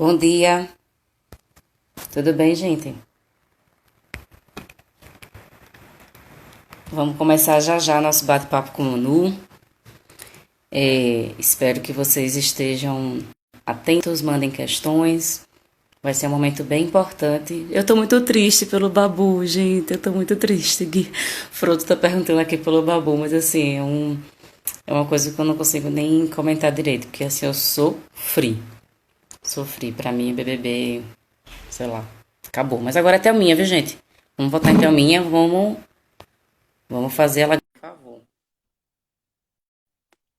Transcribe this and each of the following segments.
Bom dia, tudo bem, gente? Vamos começar já já nosso bate-papo com o Nu. Espero que vocês estejam atentos, mandem questões. Vai ser um momento bem importante. Eu tô muito triste pelo Babu, gente. Eu tô muito triste. Gui. Frodo tá perguntando aqui pelo Babu, mas assim, é uma coisa que eu não consigo nem comentar direito, porque assim, eu sofri. Sofri. Pra mim, BBB, sei lá, acabou. Mas agora é Thelminha, viu, gente? Vamos votar em Thelminha, vamos fazer ela. Por favor.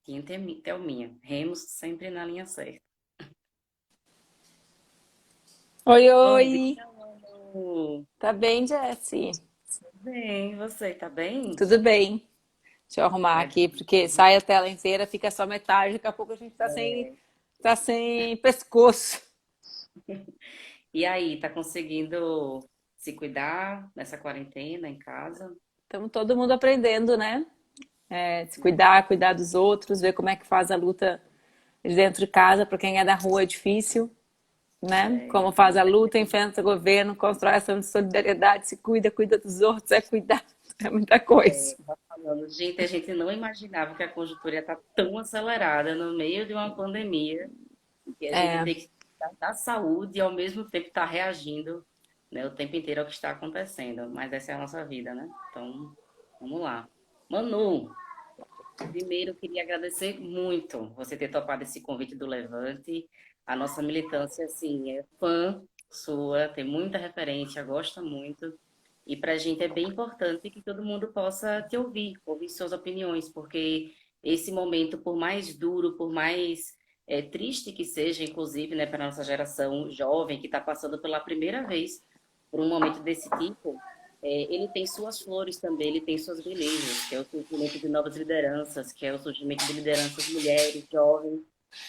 Tinha Thelminha. Remos sempre na linha certa. Oi, Bom dia, oi! Lu. Tá bem, Jessie? Tudo bem, você tá bem? Tudo bem. Deixa eu arrumar Ai, aqui, porque sai a tela inteira, fica só metade, daqui a pouco a gente tá sem pescoço. e aí, tá conseguindo se cuidar nessa quarentena em casa? Estamos todo mundo aprendendo, né? Se cuidar, cuidar dos outros, ver como é que faz a luta de dentro de casa. Para quem é da rua é difícil, né? É, Como faz a luta, enfrenta o governo, constrói ação de solidariedade, se cuida, cuida dos outros, é cuidar, é muita coisa. tá falando. Gente, a gente não imaginava que a conjuntura ia estar tão acelerada no meio de uma pandemia, que a gente É, tem que cuidar da saúde e ao mesmo tempo estar reagindo, né, o tempo inteiro ao que está acontecendo. Mas essa é a nossa vida, né? Então, vamos lá. Manu, primeiro eu queria agradecer muito você ter topado esse convite do Levante. A nossa militância, assim, é fã sua, tem muita referência, gosta muito. E para a gente é bem importante que todo mundo possa te ouvir suas opiniões, porque esse momento, por mais duro, por mais triste que seja, inclusive, né, para a nossa geração jovem que está passando pela primeira vez por um momento desse tipo, ele tem suas flores também, ele tem suas belezas, que é o surgimento de novas lideranças, que é o surgimento de lideranças mulheres, jovens.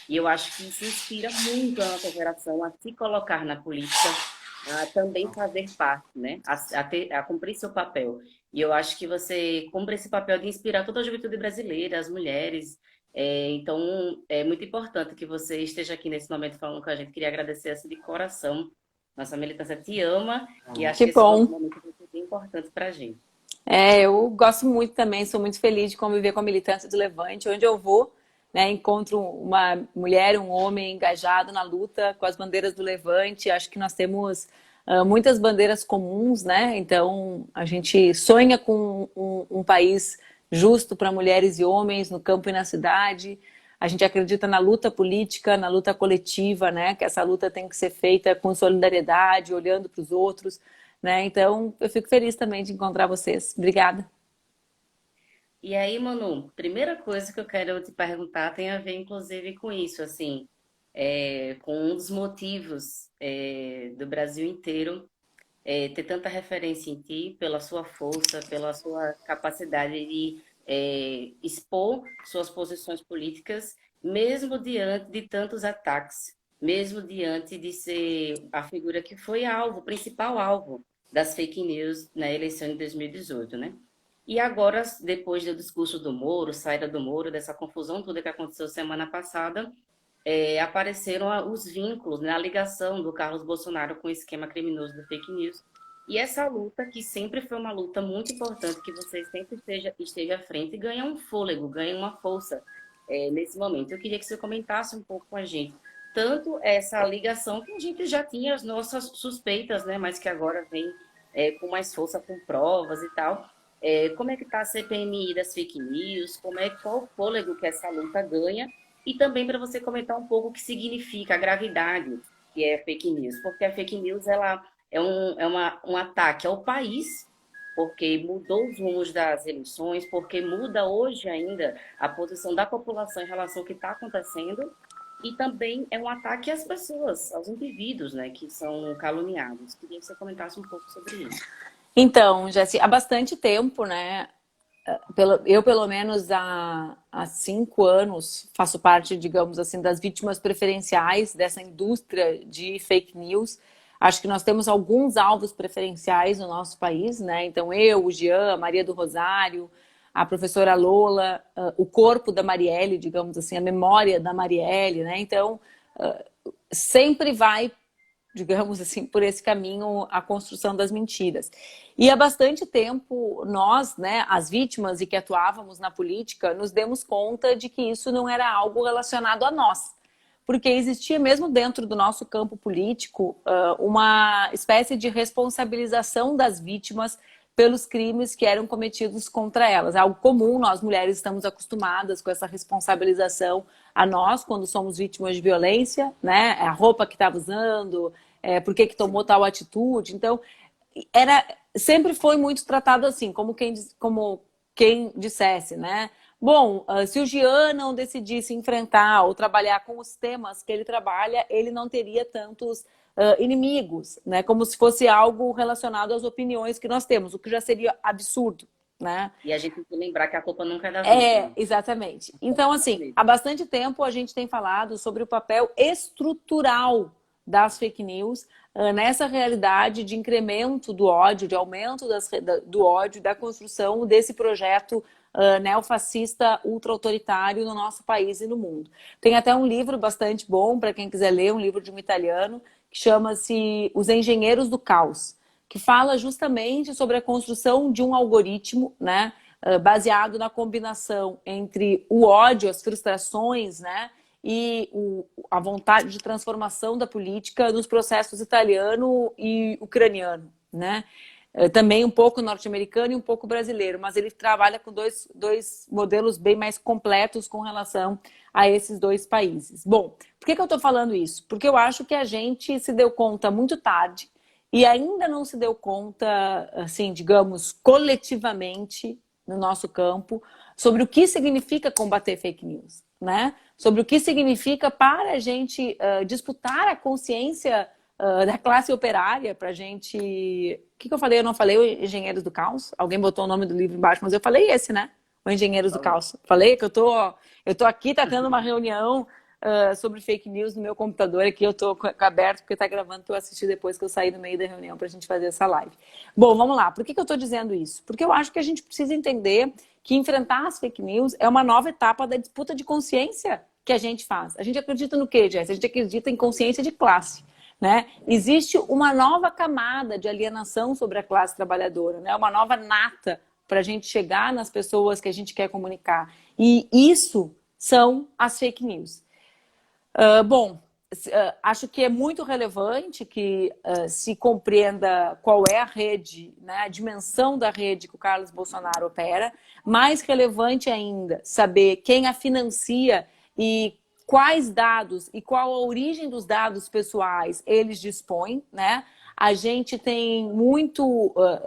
E eu acho que isso inspira muito a nossa geração a se colocar na política, a também fazer parte, né? A cumprir seu papel. E eu acho que você cumpre esse papel de inspirar toda a juventude brasileira, as mulheres. Então, é muito importante que você esteja aqui nesse momento falando com a gente. Queria agradecer assim, de coração. Nossa militância te ama e acho que que esse bom. momento vai ser bem importante para a gente. Eu gosto muito também, sou muito feliz de conviver com a militância do Levante. Onde eu vou, né, encontro uma mulher, um homem engajado na luta com as bandeiras do Levante. Acho que nós temos muitas bandeiras comuns, né? Então a gente sonha com um país justo para mulheres e homens no campo e na cidade. A gente acredita na luta política, na luta coletiva, né? Que essa luta tem que ser feita com solidariedade, olhando para os outros, né? Então, eu fico feliz também de encontrar vocês. Obrigada. E aí, Manu, primeira coisa que eu quero te perguntar tem a ver, inclusive, com isso, assim, com um dos motivos do Brasil inteiro ter tanta referência em ti, pela sua força, pela sua capacidade de expor suas posições políticas, mesmo diante de tantos ataques, mesmo diante de ser a figura que foi alvo, principal alvo das fake news na eleição de 2018, né? E agora, depois do discurso do Moro, saída do Moro, dessa confusão toda que aconteceu semana passada, apareceram os vínculos, né, a ligação do Carlos Bolsonaro com o esquema criminoso do fake news. E essa luta, que sempre foi uma luta muito importante, que você sempre esteja à frente, ganha um fôlego, ganha uma força nesse momento. Eu queria que você comentasse um pouco com a gente, tanto essa ligação que a gente já tinha as nossas suspeitas, né, mas que agora vem com mais força, com provas e tal. Como é que está a CPMI das fake news? Qual o fôlego que essa luta ganha? E também para você comentar um pouco o que significa a gravidade que é fake news, porque a fake news ela um ataque ao país, porque mudou os rumos das eleições, porque muda hoje ainda a posição da população em relação ao que está acontecendo, e também é um ataque às pessoas, aos indivíduos, né, que são caluniados. Queria que você comentasse um pouco sobre isso. Então, Jéssica, há bastante tempo, né? Eu, pelo menos, há 5 anos, faço parte, digamos assim, das vítimas preferenciais dessa indústria de fake news. Acho que nós temos alguns alvos preferenciais no nosso país, né? Então, eu, o Jean, a Maria do Rosário, a professora Lola, o corpo da Marielle, digamos assim, a memória da Marielle, né? Então, sempre vai, digamos assim, por esse caminho a construção das mentiras. E há bastante tempo nós, né, as vítimas e que atuávamos na política, nos demos conta de que isso não era algo relacionado a nós. Porque existia mesmo dentro do nosso campo político uma espécie de responsabilização das vítimas pelos crimes que eram cometidos contra elas. É algo comum, nós mulheres estamos acostumadas com essa responsabilização a nós quando somos vítimas de violência, né? A roupa que estava usando, por que tomou tal atitude. Então, sempre foi muito tratado assim, como quem dissesse, né? Bom, se o Jean não decidisse enfrentar ou trabalhar com os temas que ele trabalha, ele não teria tantos inimigos, né? Como se fosse algo relacionado às opiniões que nós temos, o que já seria absurdo, né? E a gente tem que lembrar que a culpa nunca é da vítima. Exatamente. Então, assim, há bastante tempo a gente tem falado sobre o papel estrutural das fake news nessa realidade de incremento do ódio, de aumento do ódio, da construção desse projeto neofascista ultra-autoritário no nosso país e no mundo. Tem até um livro bastante bom para quem quiser ler, um livro de um italiano, que chama-se Os Engenheiros do Caos, que fala justamente sobre a construção de um algoritmo, né, baseado na combinação entre o ódio, as frustrações, né, e a vontade de transformação da política nos processos italiano e ucraniano, né? Também um pouco norte-americano e um pouco brasileiro, mas ele trabalha com dois modelos bem mais completos com relação a esses dois países. Bom, por que eu estou falando isso? Porque eu acho que a gente se deu conta muito tarde e ainda não se deu conta, assim, digamos, coletivamente no nosso campo, sobre o que significa combater fake news, né? Sobre o que significa para a gente disputar a consciência da classe operária, para a gente... O que eu falei? Eu não falei o Engenheiros do Caos? Alguém botou o nome do livro embaixo, mas eu falei esse, né? O Engenheiros do Caos. Falei que eu tô aqui, tá tendo uma reunião sobre fake news no meu computador aqui, eu tô aberto porque tá gravando para eu assistir depois que eu sair no meio da reunião para a gente fazer essa live. Bom, vamos lá. Por que eu tô dizendo isso? Porque eu acho que a gente precisa entender que enfrentar as fake news é uma nova etapa da disputa de consciência que a gente faz. A gente acredita no quê, Jess? A gente acredita em consciência de classe. Né? Existe uma nova camada de alienação sobre a classe trabalhadora, né? Uma nova nata para a gente chegar nas pessoas que a gente quer comunicar. E isso são as fake news. Bom, acho que é muito relevante que se compreenda qual é a rede, né, a dimensão da rede que o Carlos Bolsonaro opera. Mais relevante ainda, saber quem a financia e quais dados e qual a origem dos dados pessoais eles dispõem, né? A gente tem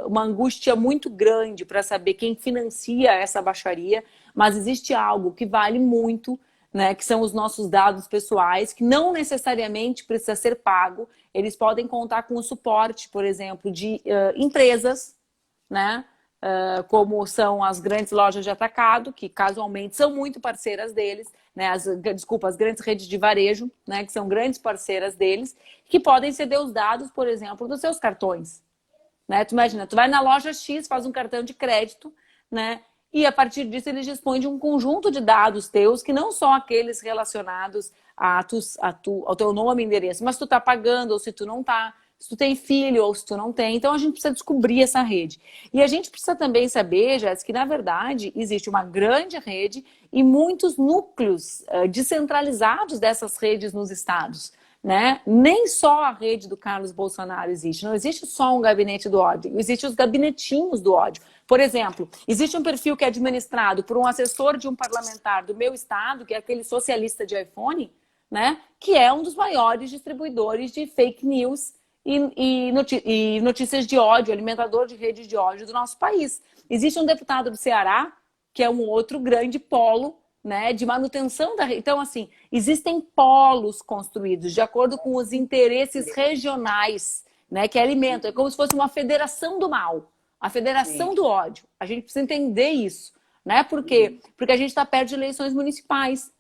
uma angústia muito grande para saber quem financia essa baixaria, mas existe algo que vale muito, né, que são os nossos dados pessoais, que não necessariamente precisa ser pago. Eles podem contar com o suporte, por exemplo, de empresas, né? Como são as grandes lojas de atacado, que casualmente são muito parceiras deles, né? As grandes redes de varejo, né? Que são grandes parceiras deles, que podem ceder os dados, por exemplo, dos seus cartões. Né? Tu imagina, tu vai na loja X, faz um cartão de crédito, né? E a partir disso eles dispõem de um conjunto de dados teus, que não são aqueles relacionados ao teu nome e endereço, mas se tu tá pagando ou se tu não tá, se tu tem filho ou se tu não tem. Então a gente precisa descobrir essa rede. E a gente precisa também saber, Jéssica, que na verdade existe uma grande rede e muitos núcleos descentralizados dessas redes nos estados. Né? Nem só a rede do Carlos Bolsonaro existe, não existe só um gabinete do ódio, existem os gabinetinhos do ódio. Por exemplo, existe um perfil que é administrado por um assessor de um parlamentar do meu estado, que é aquele socialista de iPhone, né? Que é um dos maiores distribuidores de fake news e notícias de ódio, alimentador de redes de ódio do nosso país. Existe um deputado do Ceará, que é um outro grande polo, né, de manutenção da rede. Então, assim, existem polos construídos de acordo com os interesses regionais, né, que alimentam. É como se fosse uma federação do mal, a federação do ódio. A gente precisa entender isso, né? Por quê? Porque a gente está perto de eleições municipais,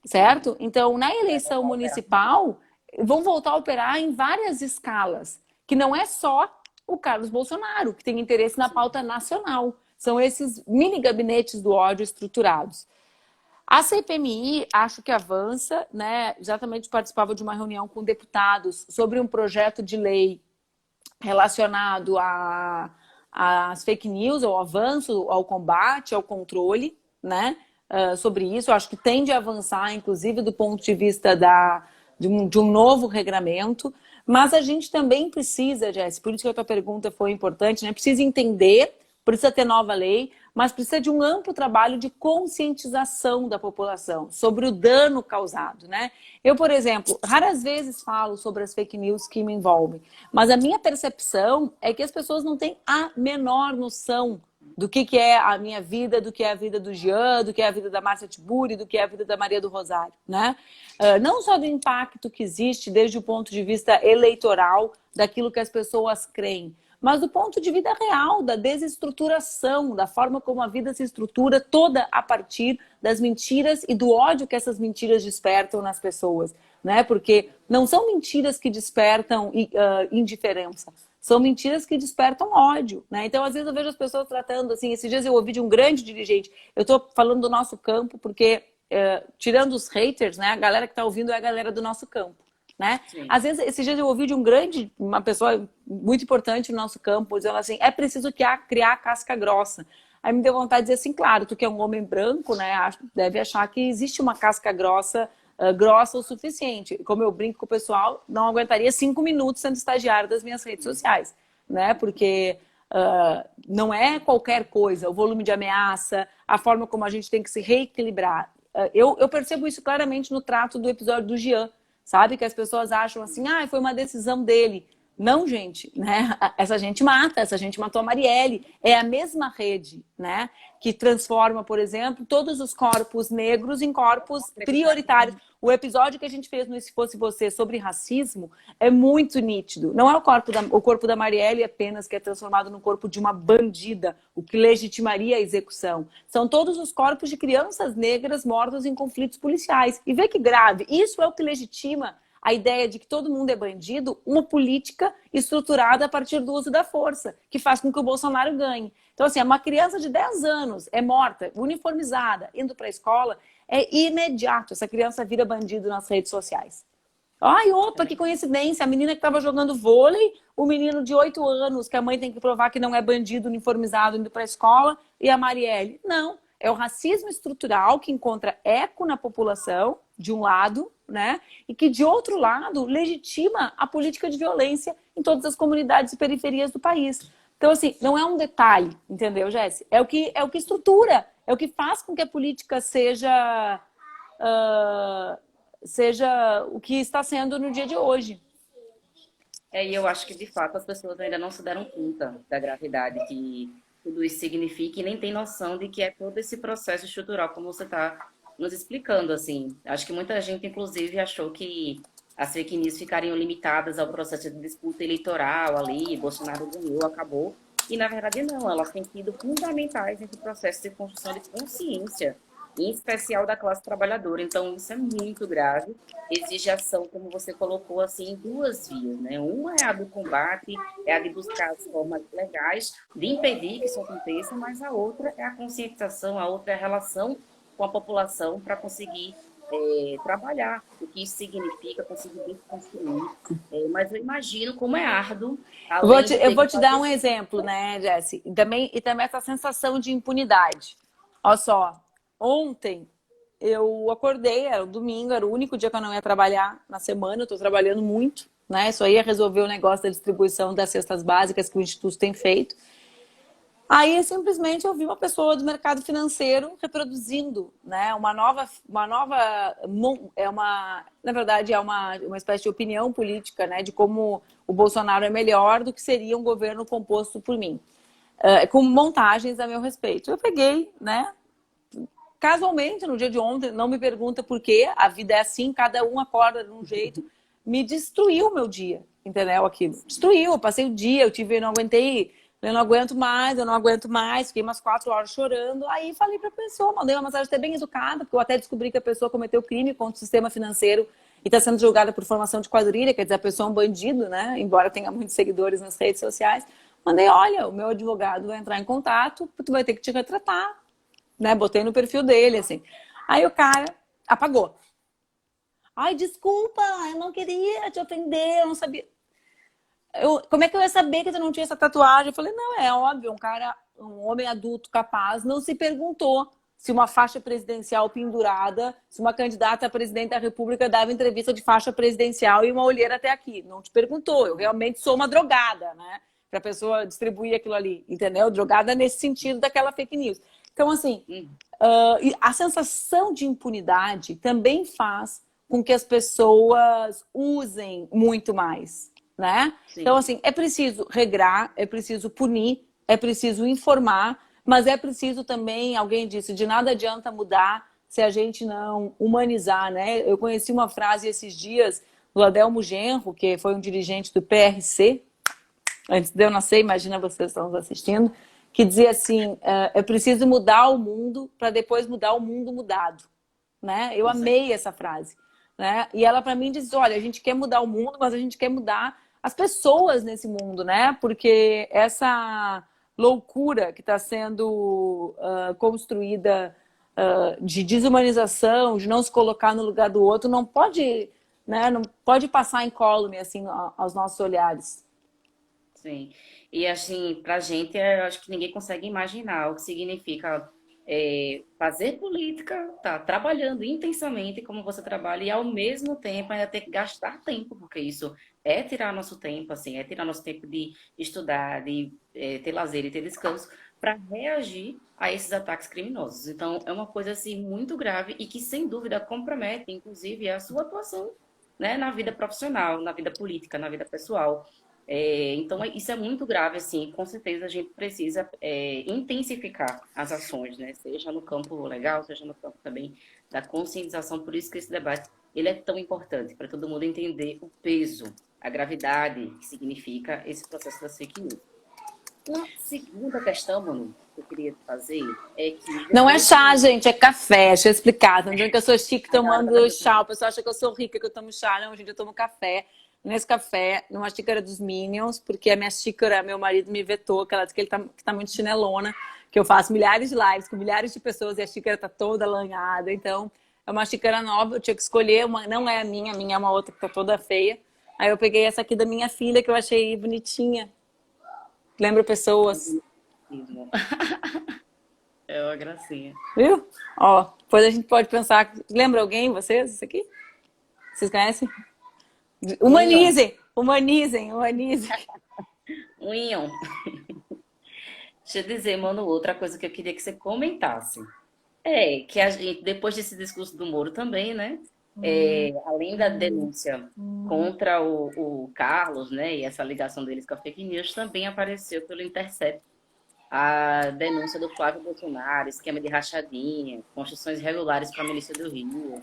certo? Então, na eleição municipal, vão voltar a operar em várias escalas, que não é só o Carlos Bolsonaro, que tem interesse na pauta nacional. São esses mini gabinetes do ódio estruturados. A CPMI, acho que avança, né? Exatamente participava de uma reunião com deputados sobre um projeto de lei relacionado às fake news, ao avanço, ao combate, ao controle, né? Sobre isso, eu acho que tende a avançar, inclusive do ponto de vista de um novo regramento, mas a gente também precisa, Jess, por isso que a tua pergunta foi importante, né? Precisa entender, precisa ter nova lei, mas precisa de um amplo trabalho de conscientização da população sobre o dano causado, né? Eu, por exemplo, raras vezes falo sobre as fake news que me envolvem, mas a minha percepção é que as pessoas não têm a menor noção do que é a minha vida, do que é a vida do Jean, do que é a vida da Márcia Tiburi, do que é a vida da Maria do Rosário, né? Não só do impacto que existe desde o ponto de vista eleitoral, daquilo que as pessoas creem, mas do ponto de vista real, da desestruturação, da forma como a vida se estrutura toda a partir das mentiras e do ódio que essas mentiras despertam nas pessoas, né? Porque não são mentiras que despertam indiferença, são mentiras que despertam ódio, né? Então, às vezes eu vejo as pessoas tratando assim, esses dias eu ouvi de um grande dirigente, eu estou falando do nosso campo porque, tirando os haters, né, a galera que está ouvindo é a galera do nosso campo. Né? Às vezes, esses dias eu ouvi de uma pessoa muito importante no nosso campo, dizendo assim, é preciso criar casca grossa. Aí me deu vontade de dizer assim, claro, tu que é um homem branco, né, deve achar que existe uma casca grossa, grossa o suficiente. Como eu brinco com o pessoal, não aguentaria 5 minutos sendo estagiário das minhas redes sociais, né? Porque não é qualquer coisa, o volume de ameaça, a forma como a gente tem que se reequilibrar. Eu percebo isso claramente no trato do episódio do Jean, sabe? Que as pessoas acham assim, foi uma decisão dele. Não, gente, né? Essa gente matou a Marielle. É a mesma rede, né? Que transforma, por exemplo, todos os corpos negros em corpos prioritários. O episódio que a gente fez no Se Fosse Você sobre racismo é muito nítido. Não é o corpo da Marielle apenas que é transformado no corpo de uma bandida, o que legitimaria a execução. São todos os corpos de crianças negras mortas em conflitos policiais. E vê que grave. Isso é o que legitima a ideia de que todo mundo é bandido, uma política estruturada a partir do uso da força, que faz com que o Bolsonaro ganhe. Então, assim, uma criança de 10 anos é morta, uniformizada, indo para a escola, é imediato. Essa criança vira bandido nas redes sociais. Ai, opa, que coincidência. A menina que estava jogando vôlei, o menino de 8 anos, que a mãe tem que provar que não é bandido uniformizado indo para a escola, e a Marielle. Não, é o racismo estrutural que encontra eco na população, de um lado, né? E que, de outro lado, legitima a política de violência em todas as comunidades e periferias do país. Então, assim, não é um detalhe, entendeu, Jéssica? É o que estrutura, é o que faz com que a política seja o que está sendo no dia de hoje. E eu acho que, de fato, as pessoas ainda não se deram conta da gravidade que tudo isso significa e nem tem noção de que é todo esse processo estrutural, como você está nos explicando, assim. Acho que muita gente, inclusive, achou que as fake news ficariam limitadas ao processo de disputa eleitoral ali, Bolsonaro ganhou, acabou. E, na verdade, não. Elas têm sido fundamentais nesse processo de construção de consciência, em especial da classe trabalhadora. Então, isso é muito grave. Exige ação, como você colocou, assim, em duas vias, né? Uma é a do combate, é a de buscar as formas legais de impedir que isso aconteça, mas a outra é a conscientização, a outra é a relação com a população para conseguir trabalhar o que isso significa, conseguir desconstruir. Mas eu imagino como é árduo. Eu vou te dar um exemplo, né, Jesse? E também essa sensação de impunidade. Olha só, ontem eu acordei, era um domingo, era o único dia que eu não ia trabalhar na semana, eu estou trabalhando muito, né? Só ia resolver o negócio da distribuição das cestas básicas que o Instituto tem feito. Aí, simplesmente, eu vi uma pessoa do mercado financeiro reproduzindo, né, na verdade, é uma espécie de opinião política, né, de como o Bolsonaro é melhor do que seria um governo composto por mim, com montagens a meu respeito. Eu peguei, né, casualmente, no dia de ontem, não me pergunta por quê, a vida é assim, cada um acorda de um jeito, me destruiu o meu dia, entendeu? Aquilo. Destruiu, eu passei o dia, eu não aguentei. Eu não aguento mais, fiquei umas 4 horas chorando. Aí falei para a pessoa, mandei uma mensagem até bem educada, porque eu até descobri que a pessoa cometeu crime contra o sistema financeiro e está sendo julgada por formação de quadrilha, quer dizer, a pessoa é um bandido, né? Embora tenha muitos seguidores nas redes sociais. Mandei, olha, o meu advogado vai entrar em contato, tu vai ter que te retratar, né? Botei no perfil dele, assim. Aí o cara apagou. Ai, desculpa, eu não queria te ofender, eu não sabia. Como é que eu ia saber que tu não tinha essa tatuagem? Eu falei, não, é óbvio, um homem adulto capaz não se perguntou se uma faixa presidencial pendurada, se uma candidata a presidente da República dava entrevista de faixa presidencial e uma olheira até aqui. Não te perguntou, eu realmente sou uma drogada, né? Para a pessoa distribuir aquilo ali, entendeu? Drogada nesse sentido daquela fake news. Então, assim, Hum, a sensação de impunidade também faz com que as pessoas usem muito mais, né? Então, sim. assim, é preciso regrar, é preciso punir, é preciso informar, mas é preciso também, alguém disse, de nada adianta mudar se a gente não humanizar, né? Eu conheci uma frase esses dias do Adelmo Genro, que foi um dirigente do PRC, antes de eu nascer, imagina vocês estão nos assistindo, que dizia assim, é preciso mudar o mundo para depois mudar o mundo mudado, né? Eu Com certeza. amei essa frase, né? E ela para mim diz, olha, a gente quer mudar o mundo, mas a gente quer mudar as pessoas nesse mundo, né? Porque essa loucura que está sendo construída de desumanização, de não se colocar no lugar do outro, não pode, né? Não pode passar incólume assim aos nossos olhares. Sim. E assim, pra gente, eu acho que ninguém consegue imaginar o que significa fazer política, tá trabalhando intensamente como você trabalha e ao mesmo tempo ainda ter que gastar tempo, porque isso é tirar nosso tempo, assim, é tirar nosso tempo de estudar, de ter lazer e ter descanso para reagir a esses ataques criminosos. Então, é uma coisa assim muito grave e que sem dúvida compromete, inclusive, a sua atuação, né, na vida profissional, na vida política, na vida pessoal. Então, isso é muito grave, assim, com certeza a gente precisa intensificar as ações, né? Seja no campo legal, seja no campo também da conscientização. Por isso que esse debate ele é tão importante, para todo mundo entender o peso, a gravidade que significa esse processo da fake news. Uma segunda questão, mano, que eu queria fazer é que Não é depois chá, de... gente, é café. Deixa eu explicar. Estão dizendo que eu sou chique A Nara tomando tá perguntando. chá. O pessoal acha que eu sou rica, que eu tomo chá. Não, gente, eu tomo café. Nesse café, numa xícara dos Minions, porque a minha xícara, meu marido me vetou, que ela diz que tá muito chinelona, que eu faço milhares de lives com milhares de pessoas e a xícara tá toda lanhada. Então, é uma xícara nova, eu tinha que escolher. Uma, não é a minha é uma outra que tá toda feia. Aí eu peguei essa aqui da minha filha, que eu achei bonitinha. Lembra pessoas. É uma gracinha. Viu? Ó, depois a gente pode pensar. Lembra alguém, vocês, isso aqui? Vocês conhecem? Um íon. Humanizem, humanizem, humanizem. Um íon. Deixa eu dizer, mano, outra coisa que eu queria que você comentasse. Que a gente, depois desse discurso do Moro também, né? Além da denúncia contra o Carlos, né? E essa ligação deles com a fake news, também apareceu pelo Intercept a denúncia do Flávio Bolsonaro, esquema de rachadinha, construções irregulares para a milícia do Rio.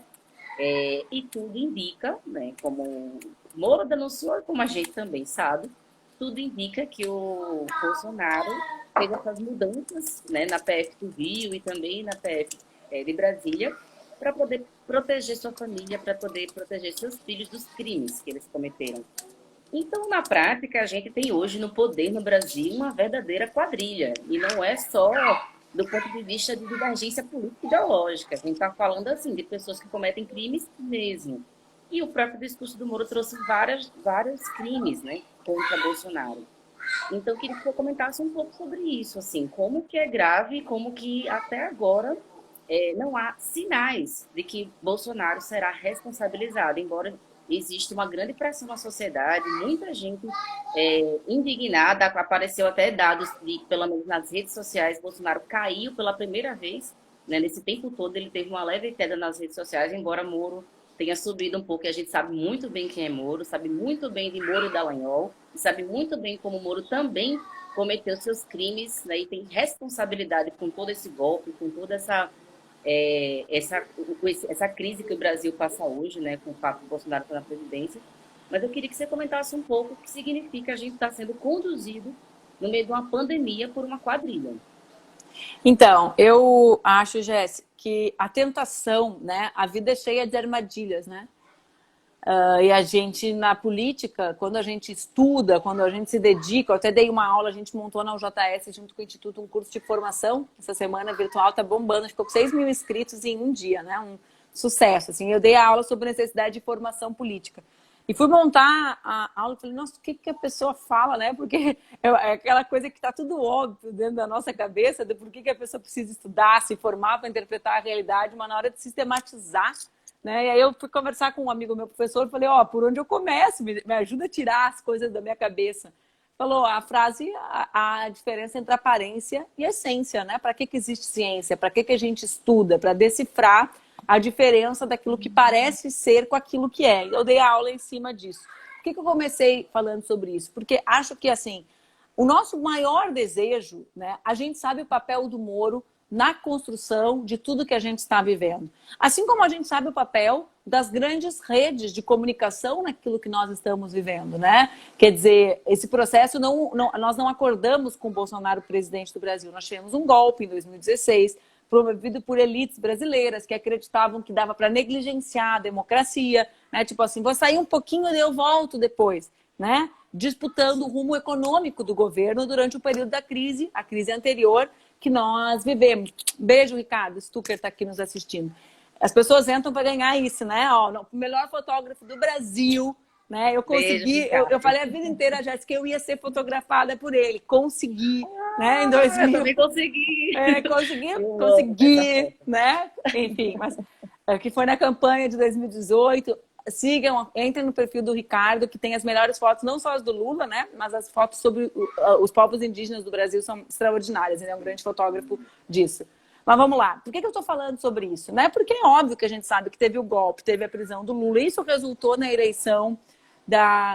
E tudo indica, né? Como o Moro denunciou e como a gente também sabe, tudo indica que o Bolsonaro fez essas mudanças, né, na PF do Rio e também na PF de Brasília, para poder proteger sua família, para poder proteger seus filhos dos crimes que eles cometeram. Então, na prática, a gente tem hoje no poder no Brasil uma verdadeira quadrilha. E não é só do ponto de vista de divergência política e ideológica. A gente está falando assim de pessoas que cometem crimes mesmo. E o próprio discurso do Moro trouxe vários crimes, né, contra Bolsonaro. Então, eu queria que você comentasse um pouco sobre isso, assim, como que é grave, como que até agora não há sinais de que Bolsonaro será responsabilizado, embora exista uma grande pressão na sociedade, muita gente indignada, apareceu até dados de, pelo menos nas redes sociais, Bolsonaro caiu pela primeira vez, né, nesse tempo todo ele teve uma leve queda nas redes sociais, embora Moro tenha subido um pouco, e a gente sabe muito bem quem é Moro, sabe muito bem de Moro e Dallagnol, e sabe muito bem como Moro também cometeu seus crimes, né, e tem responsabilidade com todo esse golpe, com toda essa crise que o Brasil passa hoje, né, com o fato do Bolsonaro estar na presidência. Mas eu queria que você comentasse um pouco o que significa a gente estar sendo conduzido no meio de uma pandemia por uma quadrilha. Então, eu acho, Jéssica, que a tentação, né? A vida é cheia de armadilhas, né? E a gente, na política, quando a gente estuda, quando a gente se dedica, eu até dei uma aula, a gente montou na UJS, junto com o Instituto, um curso de formação. Essa semana virtual tá bombando, ficou com 6 mil inscritos em um dia, né? Um sucesso, assim. Eu dei a aula sobre necessidade de formação política. E fui montar a aula e falei, nossa, o que que a pessoa fala, né? Porque é aquela coisa que está tudo óbvio dentro da nossa cabeça, de por que que a pessoa precisa estudar, se formar para interpretar a realidade, mas na hora de sistematizar, né? E aí eu fui conversar com um amigo meu professor e falei, ó, por onde eu começo? Me ajuda a tirar as coisas da minha cabeça. Falou a frase, a diferença entre aparência e essência, né? Para que que existe ciência? Para que que a gente estuda? Para decifrar a diferença daquilo que parece ser com aquilo que é. Eu dei a aula em cima disso. Por que que eu comecei falando sobre isso? Porque acho que, assim, o nosso maior desejo, né? A gente sabe o papel do Moro na construção de tudo que a gente está vivendo. Assim como a gente sabe o papel das grandes redes de comunicação naquilo que nós estamos vivendo, né? Quer dizer, esse processo, nós não acordamos com o Bolsonaro presidente do Brasil. Nós tivemos um golpe em 2016, promovido por elites brasileiras que acreditavam que dava para negligenciar a democracia, né? Tipo assim, vou sair um pouquinho e eu volto depois, né? Disputando o rumo econômico do governo durante o período da crise, a crise anterior que nós vivemos. Beijo, Ricardo Stucker está aqui nos assistindo. As pessoas entram para ganhar isso, né? Ó, o melhor fotógrafo do Brasil, né? Eu Beijo, consegui, eu Ricardo. falei a vida inteira, Jéssica, que eu ia ser fotografada por ele. Consegui, né? Em Eu 2000. também consegui. Consegui, né? Enfim, mas que foi na campanha de 2018. Sigam, entrem no perfil do Ricardo, que tem as melhores fotos, não só as do Lula, né? Mas as fotos sobre os povos indígenas do Brasil são extraordinárias. Ele é um grande fotógrafo disso. Mas vamos lá. Por que eu estou falando sobre isso? Né? Porque é óbvio que a gente sabe que teve o golpe, teve a prisão do Lula, e isso resultou na eleição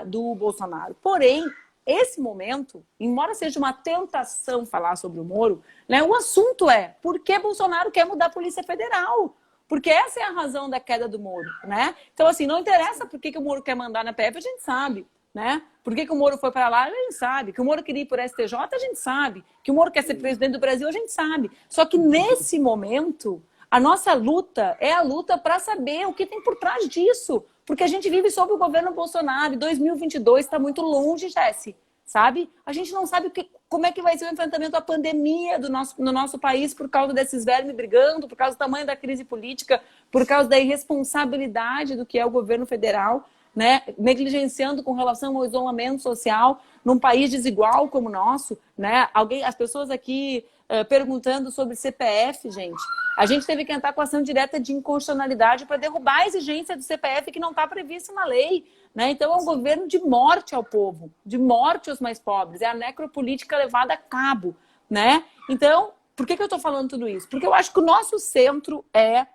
do Bolsonaro. Porém, esse momento, embora seja uma tentação falar sobre o Moro, né, o assunto é por que Bolsonaro quer mudar a Polícia Federal? Porque essa é a razão da queda do Moro, né? Então, assim, não interessa por que o Moro quer mandar na PF, a gente sabe, né? Por que o Moro foi para lá, a gente sabe. Que o Moro queria ir por STJ, a gente sabe. Que o Moro quer ser presidente do Brasil, a gente sabe. Só que nesse momento, a nossa luta é a luta para saber o que tem por trás disso. Porque a gente vive sob o governo Bolsonaro e 2022 está muito longe, Jesse, sabe? A gente não sabe como é que vai ser o enfrentamento à pandemia no nosso país por causa desses vermes brigando, por causa do tamanho da crise política, por causa da irresponsabilidade do que é o governo federal, né? Negligenciando com relação ao isolamento social num país desigual como o nosso, né? As pessoas aqui perguntando sobre CPF, gente. A gente teve que entrar com ação direta de inconstitucionalidade para derrubar a exigência do CPF que não está prevista na lei. Né? Então é um governo de morte ao povo, de morte aos mais pobres. É a necropolítica levada a cabo. Né? Então, por que eu estou falando tudo isso? Porque eu acho que o nosso centro é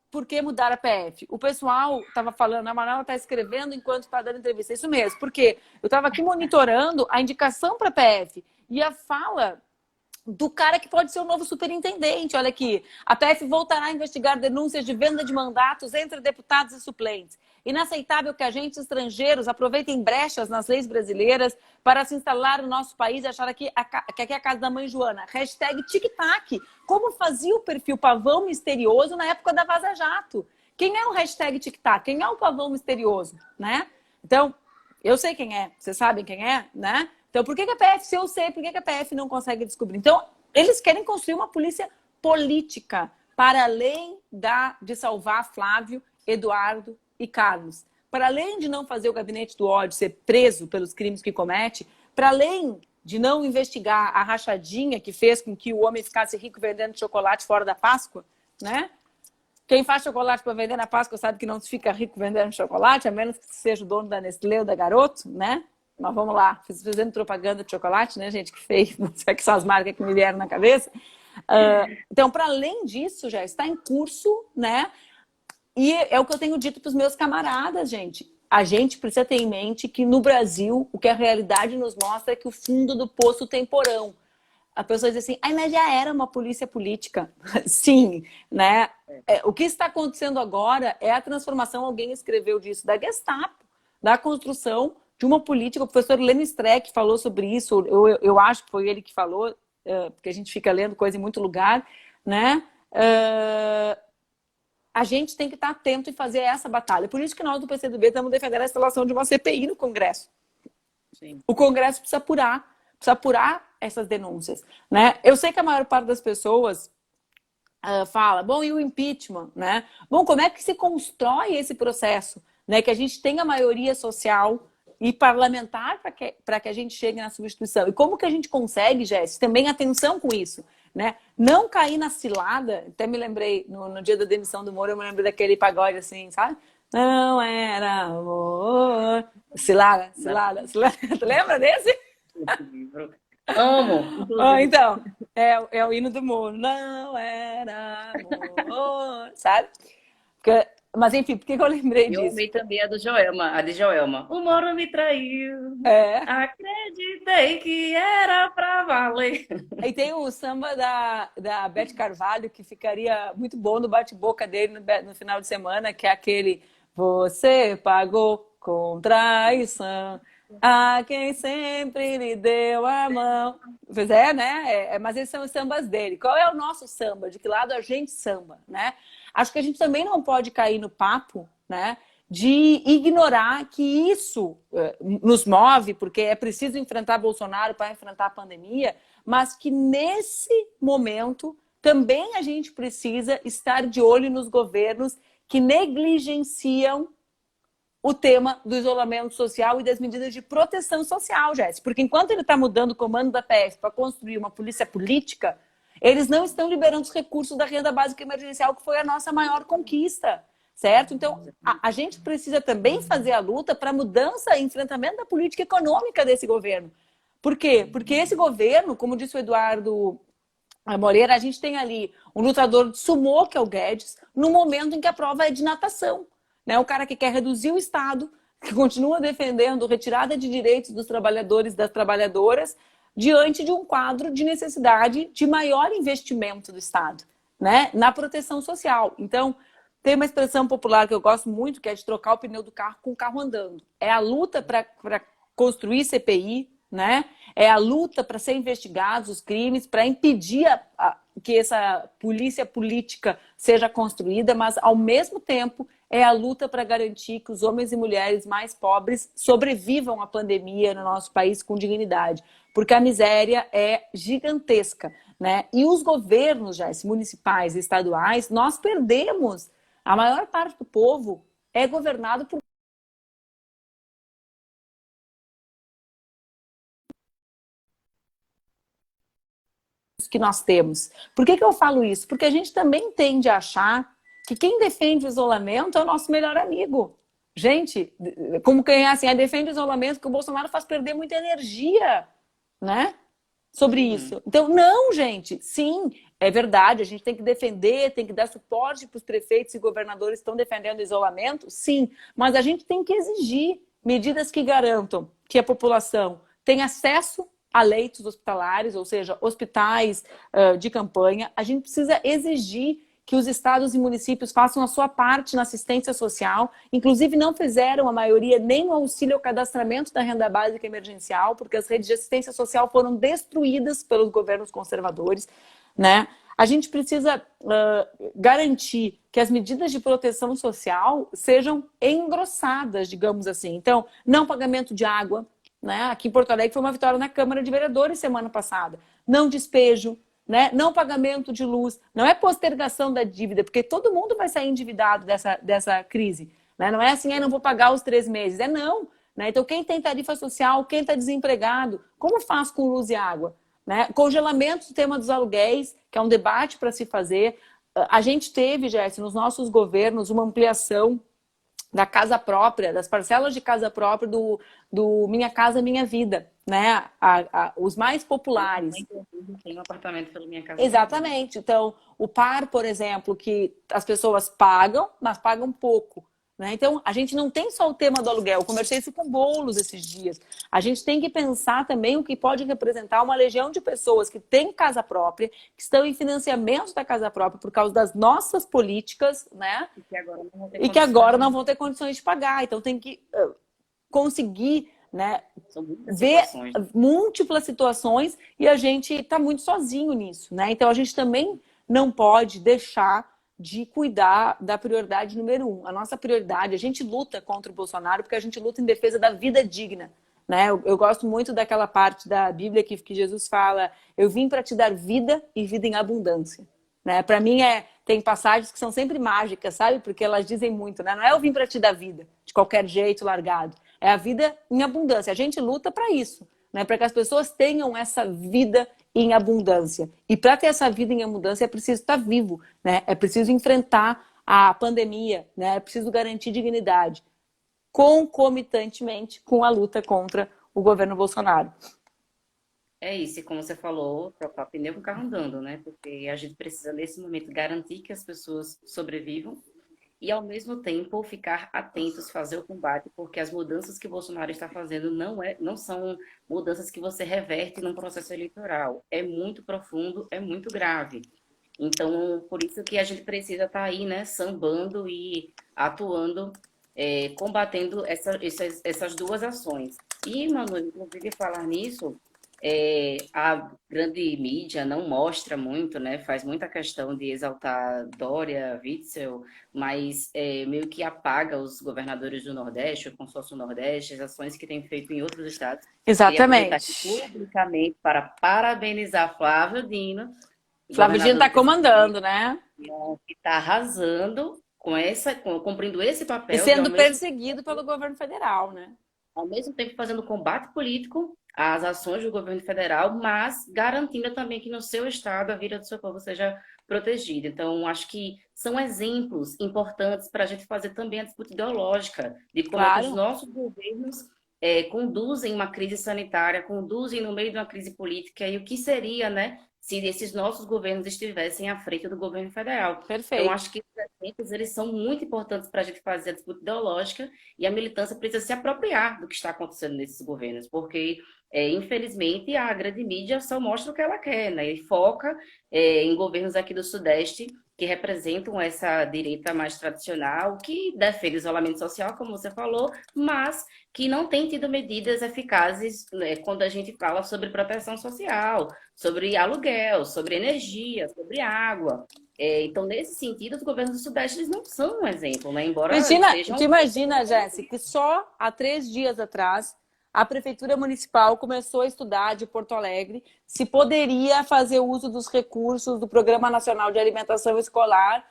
por que mudar a PF? O pessoal estava falando, a Manuela está escrevendo enquanto está dando entrevista. Isso mesmo, porque eu estava aqui monitorando a indicação para a PF e a fala do cara que pode ser o novo superintendente. Olha aqui, a PF voltará a investigar denúncias de venda de mandatos entre deputados e suplentes. Inaceitável que agentes estrangeiros aproveitem brechas nas leis brasileiras para se instalar no nosso país e achar que aqui é a casa da mãe Joana. Hashtag tic-tac. Como fazia o perfil Pavão Misterioso na época da Vaza Jato? Quem é o hashtag tic-tac? Quem é o Pavão Misterioso? Né? Então, eu sei quem é. Vocês sabem quem é, né? Então, por que a PF, se eu sei, por que a PF não consegue descobrir? Então, eles querem construir uma polícia política para além de salvar Flávio, Eduardo e Carlos. Para além de não fazer o gabinete do ódio ser preso pelos crimes que comete, para além de não investigar a rachadinha que fez com que o homem ficasse rico vendendo chocolate fora da Páscoa, né? Quem faz chocolate para vender na Páscoa sabe que não se fica rico vendendo chocolate, a menos que seja o dono da Nestlé ou da Garoto, né? Mas vamos lá, fazendo propaganda de chocolate, né, gente? Que feio, não sei que são as marcas que me vieram na cabeça. Então, para além disso, já está em curso, né? E é o que eu tenho dito para os meus camaradas, gente. A gente precisa ter em mente que no Brasil, o que a realidade nos mostra é que o fundo do poço tem porão. A pessoa diz assim, mas já era uma polícia política. Sim, né? O que está acontecendo agora é a transformação, alguém escreveu disso, da Gestapo, da construção de uma política. O professor Lênin Streck falou sobre isso, eu acho que foi ele que falou, porque a gente fica lendo coisa em muito lugar, né? a gente tem que estar atento e fazer essa batalha. Por isso que nós do PCdoB estamos defendendo a instalação de uma CPI no Congresso. Sim. O Congresso precisa apurar essas denúncias, né? Eu sei que a maior parte das pessoas fala, bom, e o impeachment, né? Bom, como é que se constrói esse processo, né? Que a gente tenha maioria social e parlamentar para que a gente chegue na substituição. E como que a gente consegue, Jéssica, também atenção com isso, né? Não cair na cilada, até me lembrei, no dia da demissão do Moro, eu me lembrei daquele pagode assim, sabe? Não era amor. Cilada, cilada, cilada. Tu lembra desse? Esse livro. Amo, inclusive. Então, é o hino do Moro. Não era amor, sabe? Mas enfim, por que eu lembrei Eu disso? amei também a do Joelma, a de Joelma. O Moro me traiu. É. Acreditei que era pra valer. Aí tem o samba da Beth Carvalho, que ficaria muito bom no bate-boca dele no final de semana, que é aquele Você pagou com traição a quem sempre lhe deu a mão. Pois é, né? Mas esses são os sambas dele. Qual é o nosso samba? De que lado a gente samba, né? Acho que a gente também não pode cair no papo, né? De ignorar que isso nos move, porque é preciso enfrentar Bolsonaro para enfrentar a pandemia, mas que nesse momento também a gente precisa estar de olho nos governos que negligenciam o tema do isolamento social e das medidas de proteção social, Jéssica. Porque enquanto ele está mudando o comando da PF para construir uma polícia política, eles não estão liberando os recursos da renda básica emergencial, que foi a nossa maior conquista, certo? Então, a gente precisa também fazer a luta para a mudança e enfrentamento da política econômica desse governo. Por quê? Porque esse governo, como disse o Eduardo Moreira, a gente tem ali um lutador de sumô, que é o Guedes, no momento em que a prova é de natação. Né? O cara que quer reduzir o Estado, que continua defendendo retirada de direitos dos trabalhadores e das trabalhadoras, diante de um quadro de necessidade de maior investimento do Estado, né? Na proteção social. Então, tem uma expressão popular que eu gosto muito, que é de trocar o pneu do carro com o carro andando. É a luta para construir CPI, né? É a luta para ser investigados os crimes, para impedir que essa polícia política seja construída, mas, ao mesmo tempo, é a luta para garantir que os homens e mulheres mais pobres sobrevivam à pandemia no nosso país com dignidade, porque a miséria é gigantesca, né? E os governos, já municipais e estaduais, nós perdemos. A maior parte do povo é governado por que nós temos. Por que eu falo isso? Porque a gente também tende a achar que quem defende o isolamento é o nosso melhor amigo. Gente, como quem é assim, defende o isolamento, que o Bolsonaro faz perder muita energia, né? Sobre isso. Então, não, gente. Sim, é verdade, a gente tem que defender, tem que dar suporte para os prefeitos e governadores que estão defendendo o isolamento, sim. Mas a gente tem que exigir medidas que garantam que a população tenha acesso a leitos hospitalares, ou seja, hospitais de campanha. A gente precisa exigir que os estados e municípios façam a sua parte na assistência social. Inclusive, não fizeram, a maioria, nem o auxílio ao cadastramento da renda básica emergencial, porque as redes de assistência social foram destruídas pelos governos conservadores, né? A gente precisa garantir que as medidas de proteção social sejam engrossadas, digamos assim. Então, não pagamento de água, né? Aqui em Porto Alegre foi uma vitória na Câmara de Vereadores semana passada. Não despejo, né? Não pagamento de luz, não é postergação da dívida, porque todo mundo vai sair endividado dessa crise. Né? Não é assim, não vou pagar os 3 meses. É não. Né? Então, quem tem tarifa social, quem está desempregado, como faz com luz e água? Né? Congelamento do tema dos aluguéis, que é um debate para se fazer. A gente teve, Jéssica, nos nossos governos, uma ampliação da casa própria, das parcelas de casa própria do Minha Casa Minha Vida, né? Os mais populares. Tem um apartamento pela Minha Casa. Exatamente. Então, o par, por exemplo, que as pessoas pagam, mas pagam pouco. Né? Então, a gente não tem só o tema do aluguel. Eu conversei isso com o Boulos esses dias. A gente tem que pensar também o que pode representar uma legião de pessoas que têm casa própria, que estão em financiamento da casa própria por causa das nossas políticas, né? E que agora não vão ter condições de pagar. Então, tem que conseguir, né, ver múltiplas situações, e a gente está muito sozinho nisso. Né? Então, a gente também não pode deixar de cuidar da prioridade número um. A nossa prioridade, a gente luta contra o Bolsonaro porque a gente luta em defesa da vida digna. Né? Eu gosto muito daquela parte da Bíblia que Jesus fala: eu vim para te dar vida e vida em abundância. Né? Para mim, tem passagens que são sempre mágicas, sabe? Porque elas dizem muito, né? Não é eu vim para te dar vida, de qualquer jeito, largado. É a vida em abundância. A gente luta para isso, né? Para que as pessoas tenham essa vida em abundância. E para ter essa vida em abundância é preciso estar vivo, né? É preciso enfrentar a pandemia, né? É preciso garantir dignidade, concomitantemente com a luta contra o governo Bolsonaro. É isso, e como você falou, trocar pneu com o carro andando, né? Porque a gente precisa, nesse momento, garantir que as pessoas sobrevivam e, ao mesmo tempo, ficar atentos, fazer o combate, porque as mudanças que o Bolsonaro está fazendo não são mudanças que você reverte num processo eleitoral. É muito profundo, é muito grave. Então, por isso que a gente precisa estar aí, né, sambando e atuando, combatendo essas duas ações. E, Manu, inclusive, falar nisso, a grande mídia não mostra muito, né? Faz muita questão de exaltar Dória, Witzel, mas meio que apaga os governadores do Nordeste, o consórcio Nordeste, as ações que tem feito em outros estados. Queria aproveitar aqui Exatamente. publicamente para parabenizar Flávio Dino, Flávio Dino governador está do PC, comandando, né? que está arrasando cumprindo esse E papel de, sendo perseguido pelo governo federal, né? ao mesmo tempo fazendo combate político às ações do governo federal, mas garantindo também que no seu estado a vida do seu povo seja protegida. Então, acho que são exemplos importantes para a gente fazer também a disputa ideológica de como é que os Claro. nossos governos conduzem uma crise sanitária, conduzem no meio de uma crise política, e o que seria, né, se esses nossos governos estivessem à frente do governo federal. Então, Perfeito. acho que os exemplos, eles são muito importantes para a gente fazer a disputa ideológica, e a militância precisa se apropriar do que está acontecendo nesses governos, porque, infelizmente, a grande mídia só mostra o que ela quer, né? E foca, em governos aqui do Sudeste que representam essa direita mais tradicional, que defende o isolamento social, como você falou, mas que não tem tido medidas eficazes, né, quando a gente fala sobre proteção social, sobre aluguel, sobre energia, sobre água. Então, nesse sentido, os governos do Sudeste eles não são um exemplo, né? Embora Imagina, tu sejam. imagina, Jéssica, que só há 3 dias atrás a Prefeitura Municipal começou a estudar de Porto Alegre se poderia fazer uso dos recursos do Programa Nacional de Alimentação Escolar,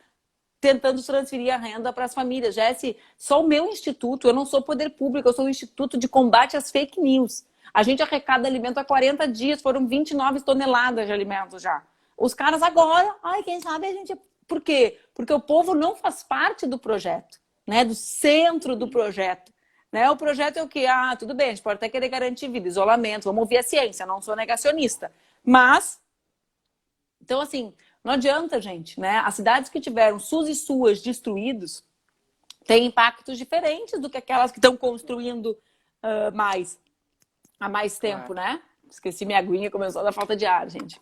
tentando transferir a renda para as famílias. Jéssica, só o meu instituto, eu não sou poder público, eu sou o Instituto de Combate às Fake News. A gente arrecada alimento há 40 dias, foram 29 toneladas de alimentos já. Os caras agora, ai, quem sabe a gente... Por quê? Porque o povo não faz parte do projeto, né? Do centro do projeto. Né? O projeto é o quê? Ah, tudo bem, a gente pode até querer garantir vida, isolamento, vamos ouvir a ciência, não sou negacionista. Mas, então assim, não adianta, gente, né? As cidades que tiveram SUS e SUAS destruídos têm impactos diferentes do que aquelas que estão construindo há mais tempo, Claro. né? Esqueci minha aguinha, começou a dar falta de ar, gente.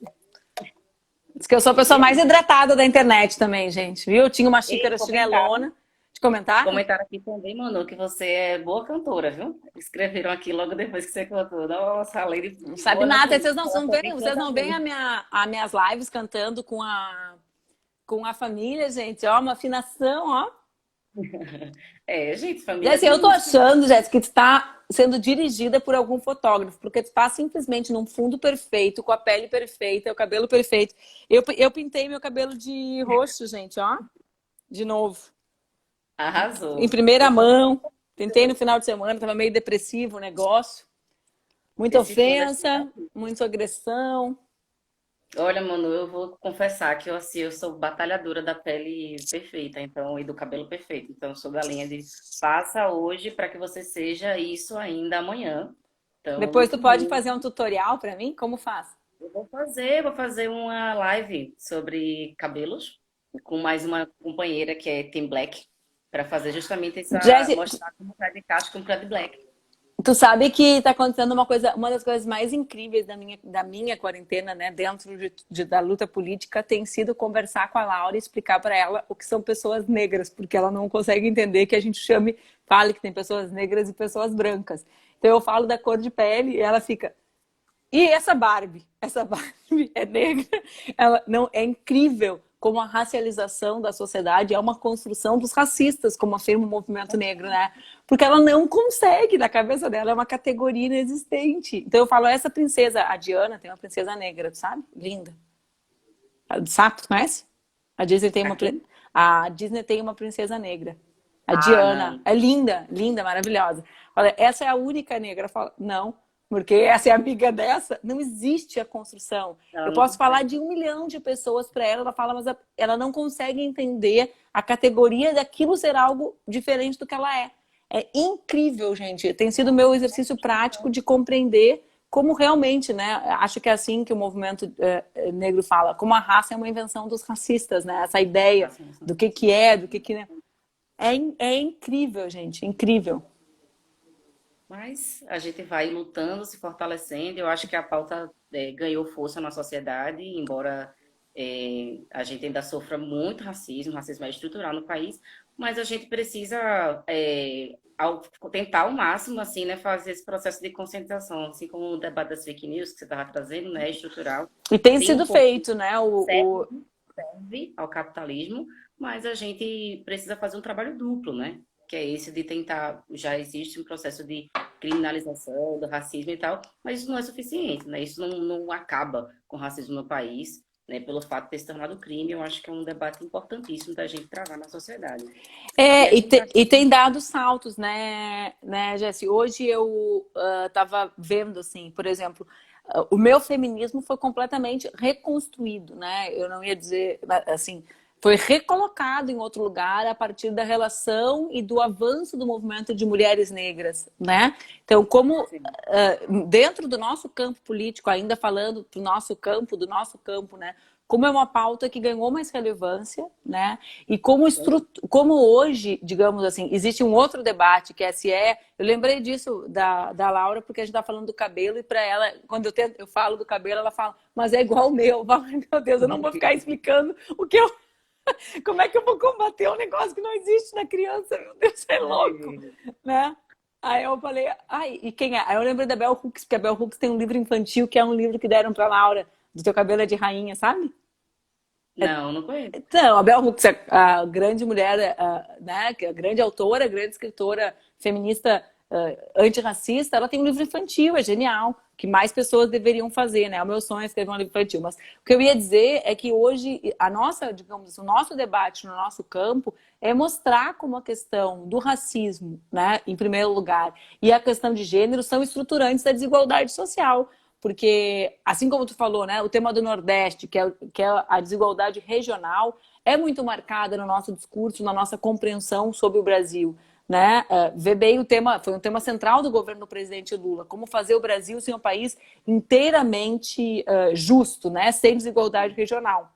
Diz que eu sou a E pessoa mais hidratada da internet também, gente, viu? Eu tinha uma xícara comentaram, chinelona. De comentar? comentaram aqui também, Manu, que você é boa cantora, viu? Escreveram aqui logo depois que você cantou. Nossa, além de Não sabe boa na nada. política, Vocês ela não também veem, vocês canta não veem bem. as minhas lives cantando com a família, gente. Ó, uma afinação, ó. Gente, família Jéssica, de eu tô música. achando, Jéssica, que tu tá sendo dirigida por algum fotógrafo, porque tu tá simplesmente num fundo perfeito, com a pele perfeita, o cabelo perfeito. Eu pintei meu cabelo de roxo, gente, ó. De novo. Em Arrasou. primeira Eu sou mão. Tentei no final de semana, tava meio depressivo o negócio. Muita esse fundo é ofensa, simpático. muita agressão. Olha, Manu, eu vou confessar que assim, eu sou batalhadora da pele perfeita, então, e do cabelo perfeito. Então, eu sou da linha de faça hoje para que você seja isso ainda amanhã. Então, Depois no tu pode domingo, fazer um tutorial para mim? Como faz? eu vou fazer uma live sobre cabelos com mais uma companheira que é Team Black, para fazer justamente essa, Jesse, mostrar como faz de casco com Prad Black. tu sabe que tá acontecendo uma das coisas mais incríveis da minha quarentena, né, dentro da luta política, tem sido conversar com a Laura e explicar para ela o que são pessoas negras, porque ela não consegue entender que a gente fale que tem pessoas negras e pessoas brancas. Então eu falo da cor de pele e ela fica, e essa Barbie? Essa Barbie é negra? Ela não é incrível como a racialização da sociedade é uma construção dos racistas, como afirma o movimento negro, né? Porque ela não consegue, na cabeça dela, é uma categoria inexistente. Então eu falo, essa princesa, a Diana, tem uma princesa negra, sabe? Linda. A do sapo, tu conhece? A Disney tem uma, Aqui? a Disney tem uma princesa negra. A Ah, Diana. não. É linda, linda, maravilhosa. Olha, essa é a única negra. Fala, não, porque essa é amiga dessa. Não existe a construção. Ela Eu não posso falar consegue. de 1 milhão de pessoas para ela, ela fala, mas ela não consegue entender a categoria daquilo ser algo diferente do que ela é. É incrível, gente. Tem sido meu exercício prático de compreender como realmente, né? Acho que é assim que o movimento negro fala, como a raça é uma invenção dos racistas, né? Essa ideia do que é, do que né? É incrível, gente, incrível. Mas a gente vai lutando, se fortalecendo. Eu acho que a pauta ganhou força na sociedade, embora a gente ainda sofra muito racismo, racismo é estrutural no país, mas a gente precisa tentar ao máximo, assim, né, fazer esse processo de conscientização, assim como o debate das fake news que você estava trazendo, né, estrutural, E tem tem um sido ponto feito, né? certo ao capitalismo, mas a gente precisa fazer um trabalho duplo, né? Que é esse de tentar. Já existe um processo de criminalização do racismo e tal, mas isso não é suficiente, né? Isso não acaba com o racismo no país, né? Pelo fato de ter se tornado crime, eu acho que é um debate importantíssimo da gente travar na sociedade. E a gente E tem dado saltos, né, Jesse? Hoje eu estava vendo, assim, por exemplo, o meu feminismo foi completamente reconstruído, né? Eu não ia dizer, assim, foi recolocado em outro lugar a partir da relação e do avanço do movimento de mulheres negras, né? Então, como dentro do nosso campo político, ainda falando do nosso campo, né? Como é uma pauta que ganhou mais relevância, né? E como hoje, digamos assim, existe um outro debate que é se é. Eu lembrei disso da Laura, porque a gente está falando do cabelo, e para ela, quando eu falo do cabelo, ela fala, mas é igual o meu. Eu falo, meu Deus, eu não vou ficar explicando o que eu. Como é que eu vou combater um negócio que não existe na criança? Meu Deus, é louco, né? Aí eu falei, ai, e quem é? Aí eu lembrei da Bell Hooks, porque a Bell Hooks tem um livro infantil que é um livro que deram pra Laura, do teu cabelo é de rainha, sabe? Não, não conheço. Então, a Bell Hooks, a grande mulher, né, a grande autora, a grande escritora feminista antirracista, ela tem um livro infantil, é genial, que mais pessoas deveriam fazer, né? O meu sonho é escrever um livro infantil. Mas o que eu ia dizer é que hoje a nossa, digamos assim, o nosso debate no nosso campo é mostrar como a questão do racismo, né, em primeiro lugar, e a questão de gênero são estruturantes da desigualdade social. Porque, assim como tu falou, né, o tema do Nordeste, que é a desigualdade regional, é muito marcada no nosso discurso, na nossa compreensão sobre o Brasil. Né? Vê bem o tema, foi um tema central do governo do presidente Lula, como fazer o Brasil ser um país inteiramente justo, né? Sem desigualdade regional.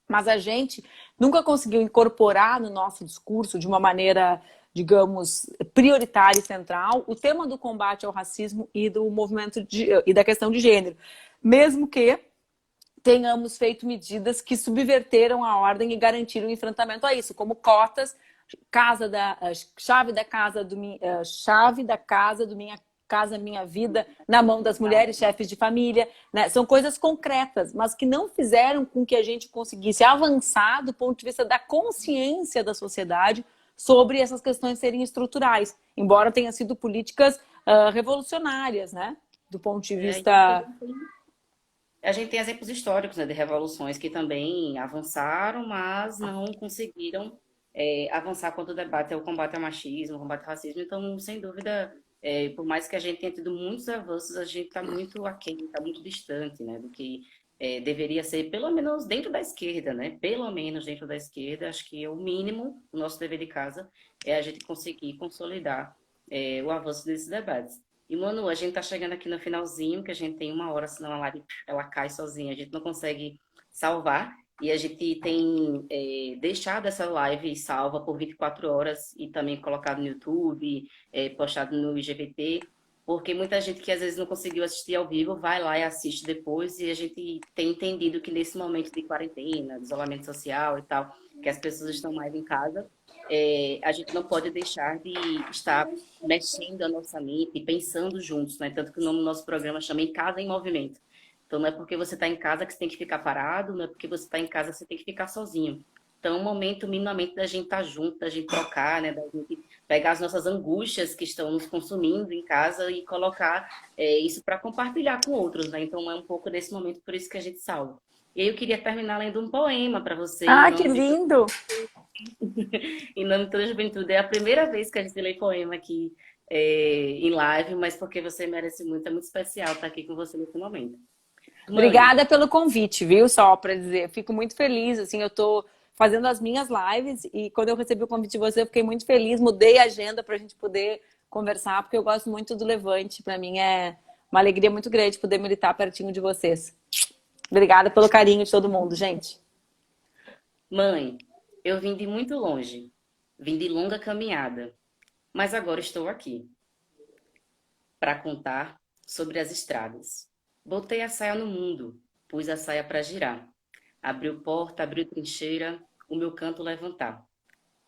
Mas a gente nunca conseguiu incorporar no nosso discurso de uma maneira, digamos, prioritária e central o tema do combate ao racismo e do e da questão de gênero. Mesmo que tenhamos feito medidas que subverteram a ordem e garantiram o enfrentamento a isso, como cotas, chave da casa do minha casa minha vida na mão das mulheres chefes de família, né? São coisas concretas, mas que não fizeram com que a gente conseguisse avançar do ponto de vista da consciência da sociedade sobre essas questões serem estruturais, embora tenham sido políticas revolucionárias, né? Do ponto de Então, vista. a gente tem exemplos históricos, né, de revoluções que também avançaram, mas não conseguiram avançar quanto o debate é o combate ao machismo, o combate ao racismo. Então, sem dúvida, por mais que a gente tenha tido muitos avanços, a gente está muito aquém, está muito distante, né, do que deveria ser, pelo menos dentro da esquerda, né? Pelo menos dentro da esquerda, acho que é o mínimo, o nosso dever de casa é a gente conseguir consolidar o avanço desses debates. E, Manu, a gente está chegando aqui no finalzinho, que a gente tem 1 hora, senão a live ela cai sozinha, a gente não consegue salvar. E a gente tem deixado essa live salva por 24 horas e também colocado no YouTube, postado no IGVT, porque muita gente que às vezes não conseguiu assistir ao vivo vai lá e assiste depois, e a gente tem entendido que nesse momento de quarentena, de isolamento social e tal, que as pessoas estão mais em casa, a gente não pode deixar de estar mexendo a nossa mente e pensando juntos, né? Tanto que o nome do nosso programa chama Em Casa em Movimento. Então não é porque você está em casa que você tem que ficar parado, não é porque você está em casa que você tem que ficar sozinho. Então é um momento minimamente da gente estar junto, da gente trocar, né? Da gente pegar as nossas angústias que estão nos consumindo em casa e colocar isso para compartilhar com outros, né? Então é um pouco desse momento, por isso que a gente salva. E aí eu queria terminar lendo um poema para você, em Ah, que nome de lindo! em nome de toda a juventude. É a primeira vez que a gente lê poema aqui em live, mas porque você merece muito, é muito especial estar aqui com você nesse momento. Mãe, Obrigada pelo convite, viu? Só para dizer, fico muito feliz, assim, eu tô fazendo as minhas lives e quando eu recebi o convite de você, eu fiquei muito feliz, mudei a agenda para a gente poder conversar, porque eu gosto muito do Levante, para mim é uma alegria muito grande poder militar pertinho de vocês. Obrigada pelo carinho de todo mundo, gente. mãe, eu vim de muito longe, vim de longa caminhada, mas agora estou aqui para contar sobre as estradas. Botei a saia no mundo, pus a saia para girar. Abriu porta, abriu trincheira, o meu canto levantar.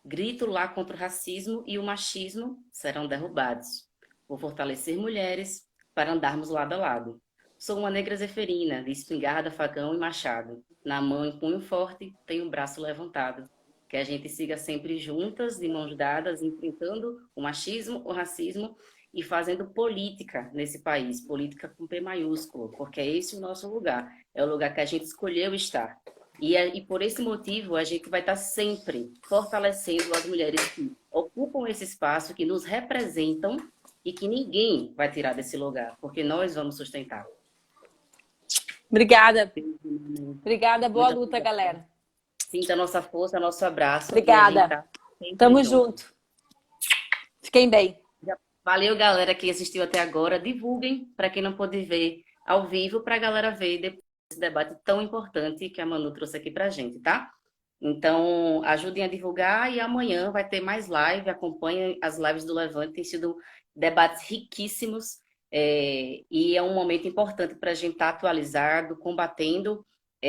Grito lá contra o racismo e o machismo serão derrubados. Vou fortalecer mulheres para andarmos lado a lado. Sou uma negra zeferina, de espingarda, facão e machado. Na mão, em punho forte, tenho o braço levantado. Que a gente siga sempre juntas, de mãos dadas, enfrentando o machismo, o racismo e fazendo política nesse país. Política com P maiúsculo, porque é esse o nosso lugar. É o lugar que a gente escolheu estar. E por esse motivo, a gente vai estar sempre fortalecendo as mulheres que ocupam esse espaço, que nos representam e que ninguém vai tirar desse lugar, porque nós vamos sustentar. Obrigada. Obrigada, boa Muito luta, obrigada. galera. Sinta a nossa força, nosso abraço e a gente Obrigada. está sempre Tamo junto. junto. Fiquem bem. Valeu, galera, que assistiu até agora. Divulguem para quem não pôde ver ao vivo, para a galera ver depois desse debate tão importante que a Manu trouxe aqui para a gente, tá? Então, ajudem a divulgar e amanhã vai ter mais live. Acompanhem as lives do Levante, tem sido debates riquíssimos e é um momento importante para a gente estar atualizado, combatendo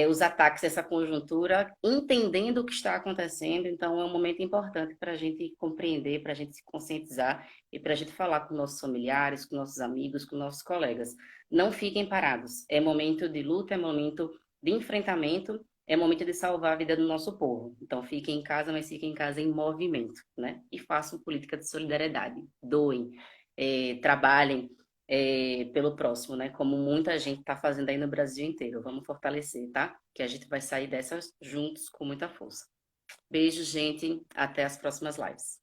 os ataques dessa conjuntura, entendendo o que está acontecendo. Então, é um momento importante para a gente compreender, para a gente se conscientizar e para a gente falar com nossos familiares, com nossos amigos, com nossos colegas. Não fiquem parados. É momento de luta, é momento de enfrentamento, é momento de salvar a vida do nosso povo. Então, fiquem em casa, mas fiquem em casa em movimento, né? E façam política de solidariedade. Doem, trabalhem pelo próximo, né? Como muita gente está fazendo aí no Brasil inteiro. Vamos fortalecer, tá? Que a gente vai sair dessas juntos com muita força. Beijo, gente. Até as próximas lives.